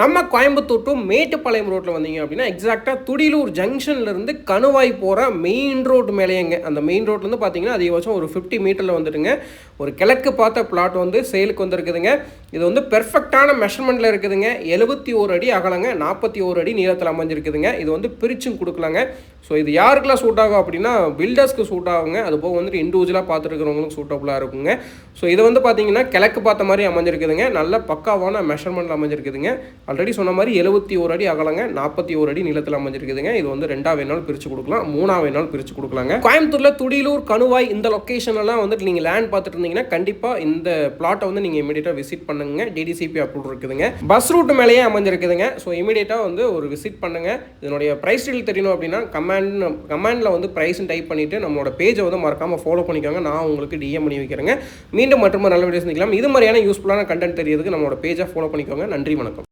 நம்ம கோயம்புத்தூர் டு மேட்டுப்பாளையம் ரோட்டில் வந்தீங்க அப்படின்னா எக்ஸாக்டாக துடியலூர் ஜங்ஷன்லேருந்து கணுவாய் போகிற மெயின் ரோடு மேலேயங்க. அந்த மெயின் ரோட்லேருந்து பார்த்தீங்கன்னா அதிகபட்சம் ஒரு 50 மீட்டரில் வந்துட்டுங்க ஒரு கிழக்கு பார்த்த பிளாட் வந்து சேலுக்கு வந்துருக்குதுங்க. இது வந்து பெர்ஃபெக்டான மெஷர்மெண்ட்டில் இருக்குதுங்க. 71 அடி அகலங்க, 41 அடி நீளத்தில் அமைஞ்சிருக்குதுங்க. இது வந்து பிரிச்சும் கொடுக்கலாங்க. ஸோ இது யாருக்கெல்லாம் சூட் ஆகும் அப்படின்னா பில்டர்ஸ்க்கு சூட் ஆகுங்க. அது போக வந்துட்டு இண்டிவிஜுவலாக பார்த்துருக்கிறவங்களுக்கு சூட்டபுளாக இருக்குங்க. ஸோ இது வந்து பார்த்தீங்கன்னா கிழக்கு பார்த்த மாதிரி அமைஞ்சிருக்குதுங்க. நல்ல பக்காவான மெஷர்மெண்ட்டில் அமைஞ்சிருக்குதுங்க. ஆல்ரெடி சொன்ன மாதிரி 71 அடி அகலங்க, 41 அடி நீளத்தில் அமைஞ்சிருக்குதுங்க. இது வந்து 2ஆ வேணாலும் பிரித்து கொடுக்கலாம், 3ஆ வேணாலும் பிரித்து கொடுக்கலாங்க. கோயம்புத்தூரில் துடியலூர் கணுவாய் இந்த லொக்கேஷன்லாம் வந்துட்டு நீங்கள் லேண்ட் பார்த்துட்டு இருந்தீங்கன்னா கண்டிப்பாக இந்த பிளாட்டை வந்து நீங்கள் இமீடியட்டாக விசிட் பண்ணுங்க. டிடிசிபி அப்ரூவ் இருக்குதுங்க. பஸ் ரூட் மேலேயே அமைஞ்சிருக்குதுங்க. ஸோ இமீடியட்டாக வந்து ஒரு விசிட் பண்ணுங்க. இதனுடைய ப்ரைஸ் டீல் தெரியணும் அப்படின்னா கமெண்டில் வந்து ப்ரைஸ்ன்னு டைப் பண்ணிவிட்டு நம்மளோட பேஜை வந்து மறக்காமல் ஃபாலோ பண்ணிக்கோங்க. நான் உங்களுக்கு டிஎம் பண்ணி வைக்கிறேங்க. மீண்டும் மற்றும் நல்ல வீடியோஸ் சந்திக்கலாம். இது மாதிரியான யூஸ்ஃபுல்லான கண்டென்ட் தெரியறதுக்கு நம்மளோட பேஜை ஃபாலோ பண்ணிக்கோங்க. நன்றி, வணக்கம்.